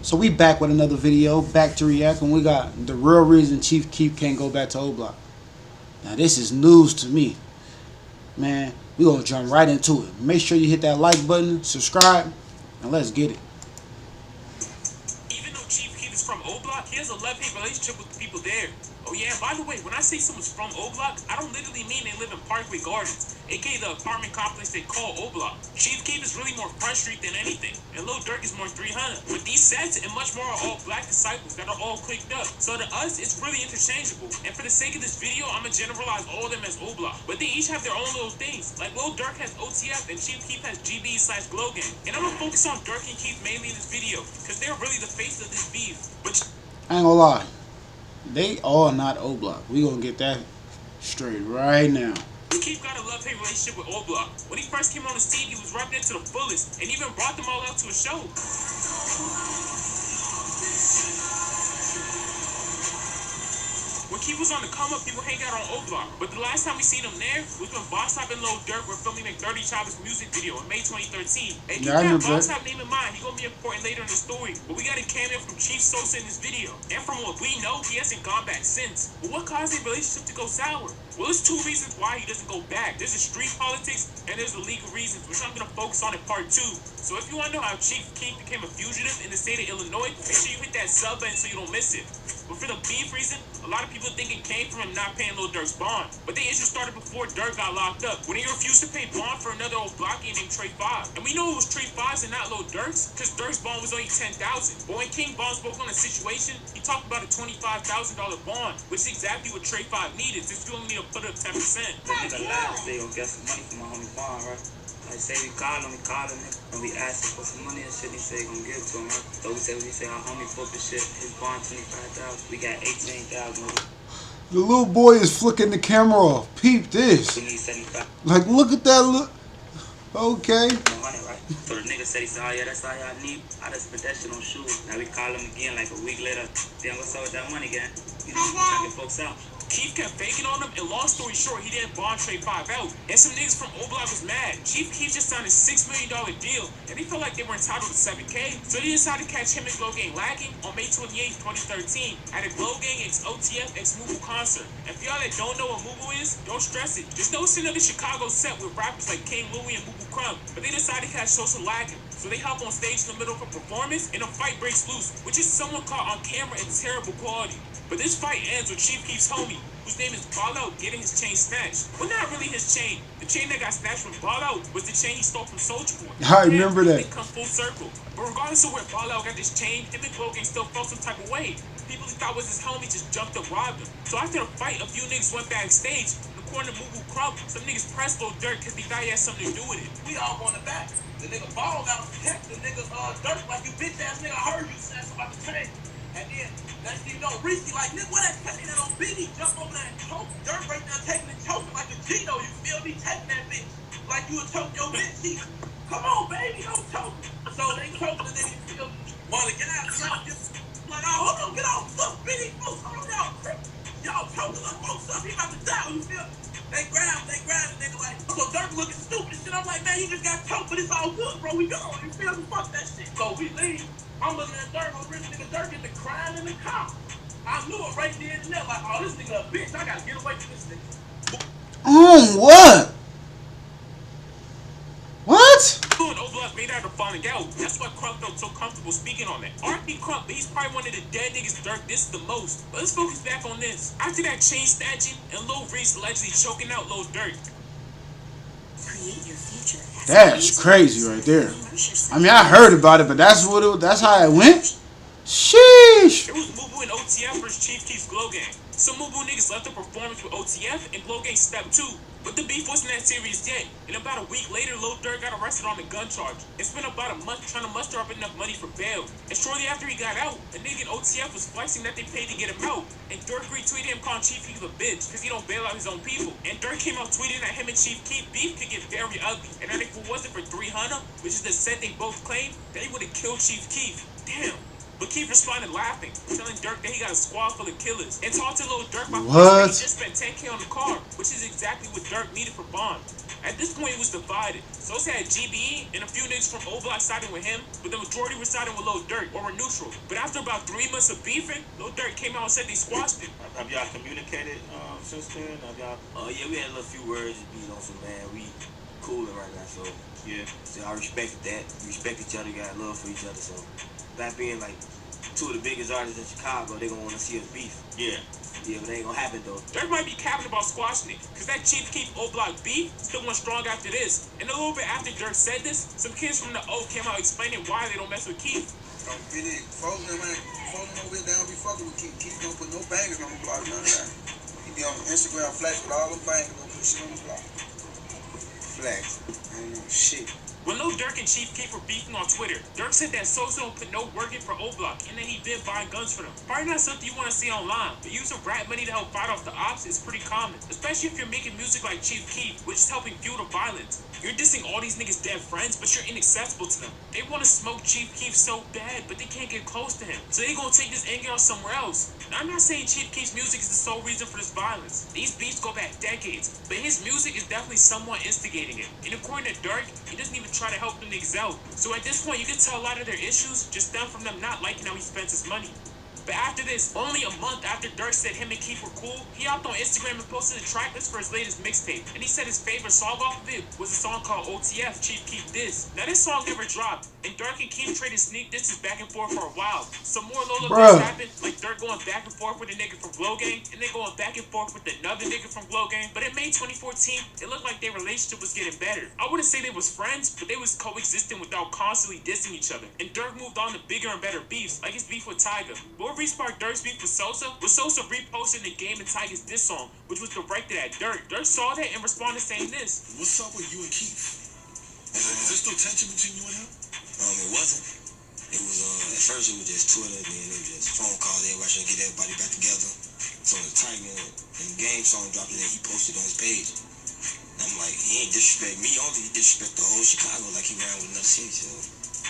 So we back with another video, back to react, and we got the real reason Chief Keef can't go back to O Block. Now this is news to me, man. We gonna jump right into it. Make sure you hit that like button, subscribe, and let's get it. Even though Chief Keef is from O Block, he has a love-hate relationship with the people there. Oh yeah, by the way, when I say someone's from O Block, I don't literally mean they live in Parkway Gardens, aka the apartment complex they call O Block. Chief Keef is really more Front Street than anything, and Lil Durk is more 300. But these sets and much more are all black disciples that are all clicked up. So to us, it's really interchangeable. And for the sake of this video, I'ma generalize all of them as O Block. But they each have their own little things. Like Lil Durk has OTF and Chief Keef has GB/Glow Gang. And I'm gonna focus on Durk and Keef mainly in this video, because they're really the face of this beef. But I ain't gonna lie, they all not O Block. We gonna get that straight right now. Keef got a love-hate relationship with O Block. When he first came on the scene, he was repping it to the fullest, and even brought them all out to a show. When Keef was on the come up, people hang out on O Block. But the last time we seen him there was when Boss Top and Lil Durk were filming their Dirty Childish music video in May 2013. And keep that Boss Top name in mind, he gonna be important later in the story. But we got a cameo from Chief Sosa in this video. And from what we know, he hasn't gone back since. But what caused their relationship to go sour? Well, there's two reasons why he doesn't go back. There's the street politics, and there's the legal reasons, which I'm gonna focus on in part 2. So if you wanna know how Chief Keef became a fugitive in the state of Illinois, make sure you hit that sub button so you don't miss it. But for the beef reason, a lot of people think it came from him not paying Lil Durk's bond. But the issue started before Durk got locked up, when he refused to pay bond for another old blockie named Trey 5. And we know it was Trey 5's and not Lil Durk's, because Durk's bond was only $10,000. But when King Bond spoke on the situation, he talked about a $25,000 bond, which is exactly what Trey 5 needed, since you only need to put up 10%. The nigga last day gonna get some money from my homie Bond, right? I say we called him, and we asked him for some money and shit. He said he gonna give it to him, right? So we said our homie flipping shit. His bond 25,000. We got 18,000. The little boy is flicking the camera off. Peep this. We need 75. Like, look at that look. Okay. Money, right? So the nigga said, he said, oh yeah, that's all y'all need. I just put that shit on shoes. Now we call him again like a week later. Damn, what's up with that money, gang? You know, trying to get folks out. Keef kept faking on him, and long story short, he didn't bond Trey 5 out. And some niggas from O Block was mad. Chief Keef just signed a $6 million deal, and they felt like they were entitled to $7K. So they decided to catch him and Glow Gang lacking on May 28, 2013, at a Glow Gang x OTF x Mubu concert. And for y'all that don't know what Mubu is, don't stress it. Just know it's another Chicago set with rappers like King Louie and Mubu Crumb. But they decided to catch Sosa lacking. So they hop on stage in the middle of a performance, and a fight breaks loose, which is someone caught on camera in terrible quality. But this fight ends with Chief Keef's homie, whose name is Ball Out, getting his chain snatched. Well, not really his chain. The chain that got snatched from Ball Out was the chain he stole from Soulja Boy. I remember that. They come full circle. But regardless of where Ball Out got this chain, him and Glow Gang still felt some type of way. People he thought was his homie just jumped up, robbed him. So after the fight, a few niggas went backstage. In the corner of Mubu Crumb, some niggas pressed Lil Durk because they thought he had something to do with it. We all on the back. The nigga Ball got to protect the nigga Durk like you bitch ass nigga. I heard you say something about the chain. And then next thing you know, Reese like, nigga, what that chain that on Biggie jump over there and choke Durk right now, taking and choking like a Gino. You feel me? Taking that bitch like you would choke your bitch. He, come on, baby, don't choke. So they choking and then he feel wanna get out. Y'all just like, oh, hold on, get off. Look, Biggie, folks, hold on, y'all choking. Look, folks, up. He about to die. You feel me? They grab the nigga like, so Durk looking stupid and shit. I'm like, man, you just got choked, but it's all good, bro. We gone. You feel me? Fuck that shit. So we leave. I'm looking at Durk, I'm really nigga Durk in the crying in the car. I knew it right there and there, like, oh, this nigga a bitch. I gotta get away from this nigga. What? What? Who and O Block made out of falling out. That's why Crump felt so comfortable speaking on that. R.P. Crump, but he's probably one of the dead niggas Durk dissed the most. But let's focus back on this. After that chain snatching and Lil Reese allegedly choking out Lil Durk. That's crazy right there. I mean, I heard about it, but that's how it went. Sheesh. It was Mubu and OTF versus Chief Keef's Glow Gang. Some Mubu niggas left the performance with OTF, and Glow Gang stepped too. But the beef wasn't that serious yet, and about a week later, Lil Durk got arrested on a gun charge. It spent about a month trying to muster up enough money for bail. And shortly after he got out, a nigga in OTF was flexing that they paid to get him out. And Durk retweeted him calling Chief Keef a bitch, because he don't bail out his own people. And Durk came out tweeting that him and Chief Keef beef could get very ugly, and that if it wasn't for 300, which is the set they both claimed, they would have killed Chief Keef. Damn. But Keef responded laughing, telling Dirk that he got a squad full of killers, and talked to Lil Durk about What? he just spent 10K on the car, which is exactly what Dirk needed for Bond. At this point, it was divided. Sosa had GBE and a few niggas from O Block siding with him, but the majority were siding with Lil Durk or were neutral. But after about 3 months of beefing, Lil Durk came out and said they squashed it. Have y'all communicated since then? Have y'all? Yeah, we had a little few words to beat on some, man. We cooling right now, so Yeah. so I respected that. We respect each other, got love for each other. So that being like two of the biggest artists in Chicago, they gonna want to see us beef. Yeah. Yeah, but it ain't gonna happen though. Dirk might be capping about squashing it, cause that Chief Keef O Block beef still went strong after this. And a little bit after Dirk said this, some kids from the O came out explaining why they don't mess with Keef. Really, folks them over here, they don't be fucking with Keef. Keef don't put no bangers on the block, none of that. He be on Instagram flash with all the bangers, don't put shit on the block. Flash. I ain't know shit. When Lil Durk and Chief Keef were beefing on Twitter, Durk said that Sosa don't put no work in for O Block and that he been buying guns for them. Probably not something you want to see online, but using rap money to help fight off the ops is pretty common, especially if you're making music like Chief Keef, which is helping fuel the violence. You're dissing all these niggas' dead friends, but you're inaccessible to them. They want to smoke Chief Keef so bad, but they can't get close to him, so they gonna take this anger out somewhere else. Now, I'm not saying Chief Keef's music is the sole reason for this violence. These beefs go back decades, but his music is definitely somewhat instigating it. And according to Durk, he doesn't even try to help them niggas out. So at this point, you can tell a lot of their issues just stem from them not liking how he spends his money. But after this, only a month after Durk said him and Keef were cool, he hopped on Instagram and posted a track list for his latest mixtape. And he said his favorite song off of it was a song called OTF, Chief Keef Diss. Now this song never dropped, and Durk and Keef traded sneak disses back and forth for a while. Some more Lola things happened, like Durk going back and forth with a nigga from Glow Gang, and then going back and forth with another nigga from Glow Gang. But in May 2014, it looked like their relationship was getting better. I wouldn't say they was friends, but they was coexisting without constantly dissing each other. And Durk moved on to bigger and better beefs, like his beef with Tyga. But what re-sparked Durk's beef with Sosa was Sosa reposting the Game and Tyga's diss song, which was directed at Durk. Durk saw that and responded saying this. What's up with you and Keef? Is there still tension between you and him? It wasn't. It was at first it was just Twitter, then it was just phone calls. Everybody trying to get everybody back together. So the Tyga and the Game song dropped, and then he posted on his page. And I'm like, he ain't disrespect me only, he disrespect the whole Chicago like he ran with another city. So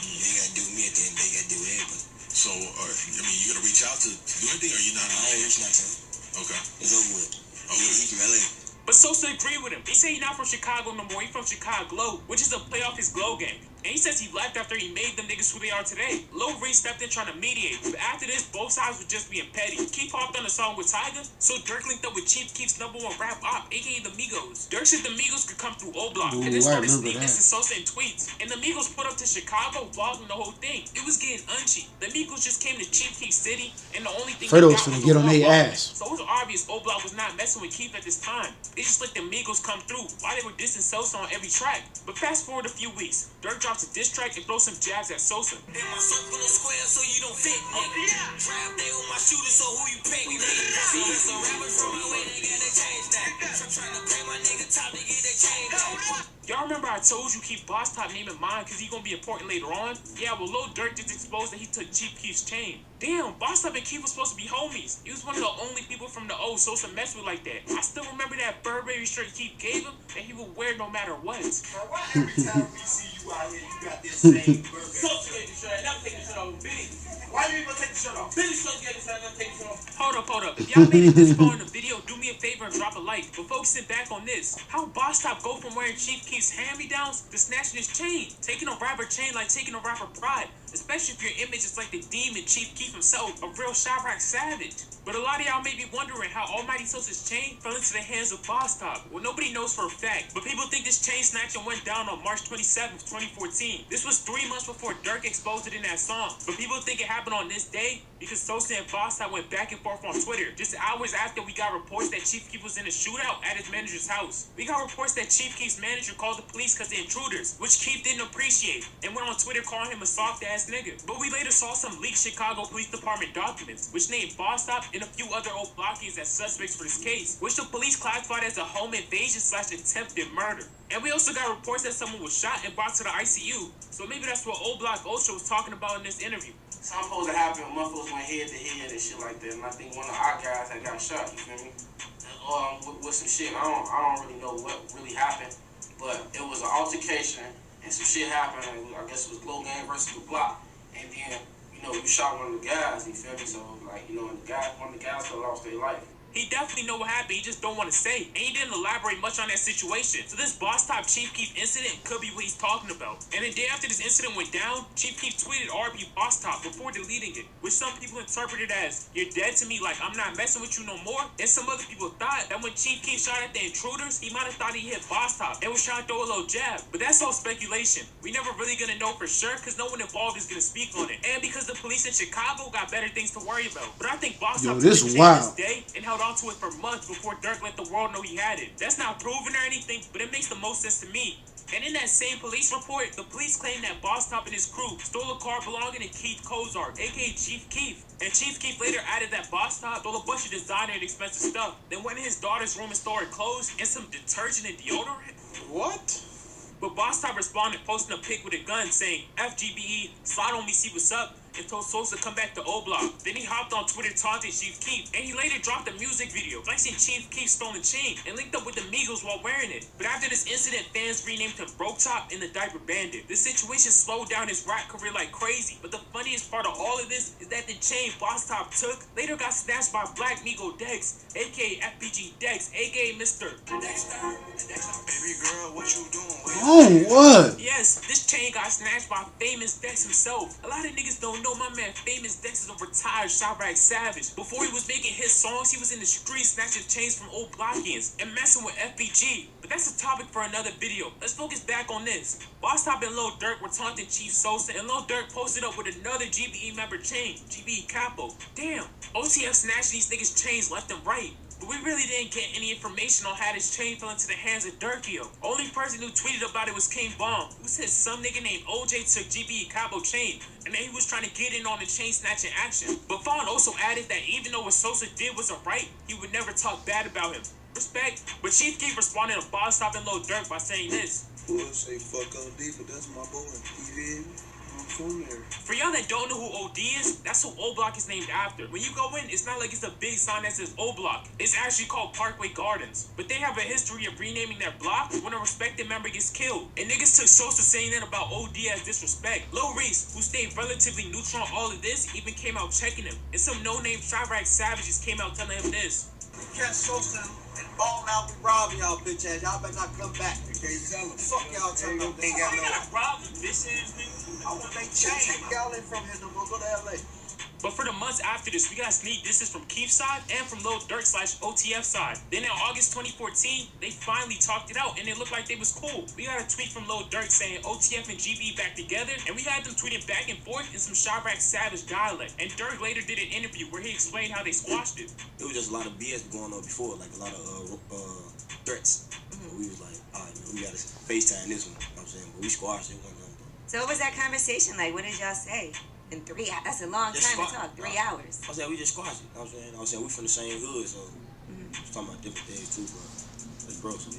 you ain't gotta do with me at the end of the day, you gotta do with everybody. So, you gonna reach out to do anything, or you not? I ain't reaching out to him. Okay. It's over with. Okay. He's from LA. But Sosa agreed with him. He said he's not from Chicago no more. He's from Chicago, which is a play off his Glow Gang. And he says he left after he made them niggas who they are today. Lil Reed stepped in trying to mediate. But after this, both sides were just being petty. Keef hopped on a song with Tyga, so Durk linked up with Chief Keef's #1 rap op, aka the Migos. Durk said the Migos could come through O Block, and then started sneak dissing Sosa in tweets. And the Migos put up to Chicago, vlogging the whole thing. It was getting unchy. The Migos just came to Chief Keef City, and the only thing Fredo they was got finna was get a on their one-block. ass. So it was obvious O Block was not messing with Keef at this time. They just let the Migos come through while they were dissing Sosa on every track. But fast forward a few weeks, Durk drops a diss track and throws some jabs at Sosa. In my circle of square so you don't fit, nigga. Drive day with my shooter, so who you pick, nigga? So rappers from my way, they gotta change that. Trying to pay my nigga top to get that change back. Y'all remember I told you keep Boss Top name in mind because he gonna be important later on? Yeah, well, Lil Durk just exposed that he took Chief Keef's chain. Damn, Boss Top and Keef was supposed to be homies. He was one of the only people from the O Sosa messed with like that. I still remember that Burberry shirt Keef gave him that he would wear no matter what. Now, why every time we see you out here, you got this same Burberry? Sosa gave the shirt, and never take the shirt off. Billy, why you even gonna take the shirt off? Billy Sosa gave the shirt, and never take the shirt off. Hold up. If y'all made it this far in the video, do me a favor and drop a like. But focusing back on this, how Boss Top go from wearing Chief Keef's hand-me-downs to snatching his chain? Taking a rapper chain like taking a rapper pride. Especially if your image is like the demon Chief Keef himself, a real Chirac savage. But a lot of y'all may be wondering how Almighty Sosa's chain fell into the hands of Boss Top. Well, nobody knows for a fact, but people think this chain snatching went down on March 27th, 2014. This was 3 months before Durk exposed it in that song. But people think it happened on this day because Sosa and Boss Top went back and forth on Twitter just hours after we got reports that Chief Keef was in a shootout at his manager's house. We got reports that Chief Keef's manager called the police because they're intruders, which Keef didn't appreciate, and went on Twitter calling him a soft-ass nigga. But we later saw some leaked Chicago Police Department documents, which named Boss Top and a few other old blockies as suspects for this case, which the police classified as a home invasion / attempted murder. And we also got reports that someone was shot and brought to the ICU. So maybe that's what Old Block Ultra was talking about in this interview. Something supposed to happen. Motherfuckers went head to head and shit like that. And I think one of our guys had got shot. You feel me? With some shit. I don't really know what really happened, but it was an altercation and some shit happened. I guess it was Glow Gang versus the Block. And then, you shot one of the guys, you feel me? So, like, and one of the guys that lost their life. He definitely know what happened, he just don't want to say. And he didn't elaborate much on that situation. So this Boss Top Chief Keef incident could be what he's talking about. And the day after this incident went down, Chief Keef tweeted RP Boss Top before deleting it, which some people interpreted as, you're dead to me, like I'm not messing with you no more. And some other people thought that when Chief Keef shot at the intruders, he might have thought he hit Boss Top and was trying to throw a little jab. But that's all speculation. We never really gonna know for sure because no one involved is gonna speak on it. And because the police in Chicago got better things to worry about. But I think Boss Top this took wild. this day and held onto it for months before Dirk let the world know he had it. That's not proven or anything, but it makes the most sense to me. And in that same police report, the police claim that Boss Top and his crew stole a car belonging to Keith Kozar, aka Chief Keef. And Chief Keef later added that Boss Top stole a bunch of designer and expensive stuff. Then went in his daughter's room and stole her clothes and some detergent and deodorant. What? But Boss Top responded posting a pic with a gun saying, FGBE, slide on me, see what's up, and told Sosa to come back to O-Block. Then he hopped on Twitter taunting Chief Keef, and he later dropped a music video flexing Chief Keef's stolen chain and linked up with the Migos while wearing it. But after this incident, fans renamed him Broke Top and the Diaper Bandit. This situation slowed down his rap career like crazy, but the funniest part of all of this is that the chain Boss Top took later got snatched by Black Migo Dex, aka FPG Dex, aka Mr. Dexter. Baby girl, what you doing? Oh, what? Yes, this chain got snatched by Famous Dex himself. A lot of niggas don't know my man Famous Dex is a retired Chirac Savage. Before he was making his songs, he was in the streets snatching chains from old Blockians and messing with FBG. But that's a topic for another video. Let's focus back on this. Boss Top and Lil Durk were taunting Chief Sosa, and Lil Durk posted up with another GBE member chain, GBE Capo. Damn, OTF snatched these niggas chains left and right. But we really didn't get any information on how this chain fell into the hands of Durkio. Only person who tweeted about it was King Bomb, who said some nigga named OJ took GBE Cabo chain, and then he was trying to get in on the chain snatching action. But Fawn also added that even though what Sosa did was alright, he would never talk bad about him. Respect. But Chief Keef responded to Boss Top and Lil Durk by saying this. Boy, say fuck OD, but that's my boy. He did. I'm from there. For y'all that don't know who OD is, that's who O-Block is named after. When you go in, it's not like it's a big sign that says O-Block. It's actually called Parkway Gardens. But they have a history of renaming their block when a respected member gets killed. And niggas took Sosa saying that about OD as disrespect. Lil Reese, who stayed relatively neutral on all of this, even came out checking him. And some no-name Chirac Savages came out telling him this. Catch Sosa and ball out with robbing y'all bitch ass. Y'all better not come back. Okay, tell him. Fuck y'all telling them. Ain't got no. Rob this is nigga. I want they chain. Y'all ain't from here no more. Go to LA. But for the months after this, we got sneak disses from Keef's side and from Lil Durk / OTF side. Then in August 2014, they finally talked it out and it looked like they was cool. We got a tweet from Lil Durk saying OTF and GB back together, and we had them tweeting back and forth in some Chirac Savage dialect. And Durk later did an interview where he explained how they squashed it. It was just a lot of BS going on before, like a lot of threats. We was like, all right, man, we gotta FaceTime this one. You know what I'm saying? But we squashed it. So what was that conversation like? What did y'all say? In 3 hours? That's a long time to talk. 3 hours. I said we just squashed it. You know what I'm saying? We from the same hood, so we was talking about different things too, bro. That's bro, so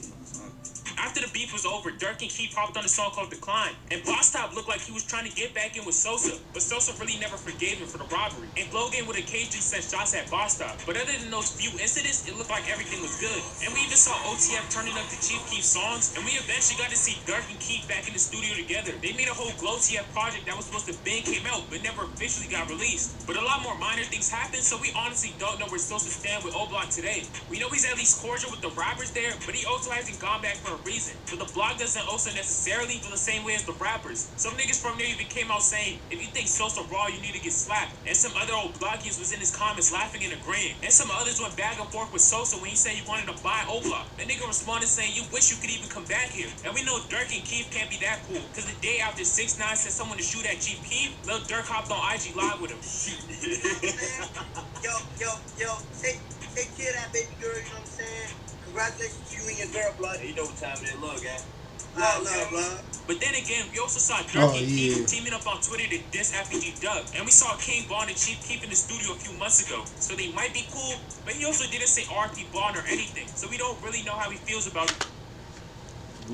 After the beef was over, Durk and Keef hopped on a song called Decline, and Boss Top looked like he was trying to get back in with Sosa, but Sosa really never forgave him for the robbery, and Logan would occasionally send shots at Boss Top. But other than those few incidents, it looked like everything was good, and we even saw OTF turning up to Chief Keef's songs, and we eventually got to see Durk and Keef back in the studio together. They made a whole Glow TF project that was supposed to been came out, but never officially got released. But a lot more minor things happened, so we honestly don't know where Sosa stand with O-Block today. We know he's at least cordial with the rappers there, but he also hasn't gone back for a reason. So the block doesn't also necessarily feel the same way as the rappers. Some niggas from there even came out saying, if you think Sosa raw, you need to get slapped. And some other old blockies was in his comments laughing and agreeing. And some others went back and forth with Sosa when he said he wanted to buy O-Block. The nigga responded saying, you wish you could even come back here. And we know Durk and Keef can't be that cool, because the day after 6ix9ine said someone to shoot at Chief Keef, Lil Durk hopped on IG Live with him. Yo, take care of that baby girl, you know what I'm saying? Congratulations to you and your girl, blood. You know what time it is, look, guy. Love, blood. But then again, we also saw Durk and Keef teaming up on Twitter to diss FPG Dub. And we saw King Bond and Chief Keef in the studio a few months ago. So they might be cool, but he also didn't say RP Bond or anything. So we don't really know how he feels about it.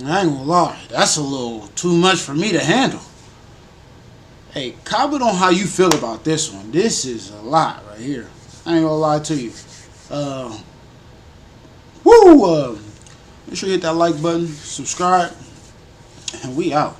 I ain't gonna lie, that's a little too much for me to handle. Hey, comment on how you feel about this one. This is a lot right here. I ain't gonna lie to you. Make sure you hit that like button, subscribe, and we out.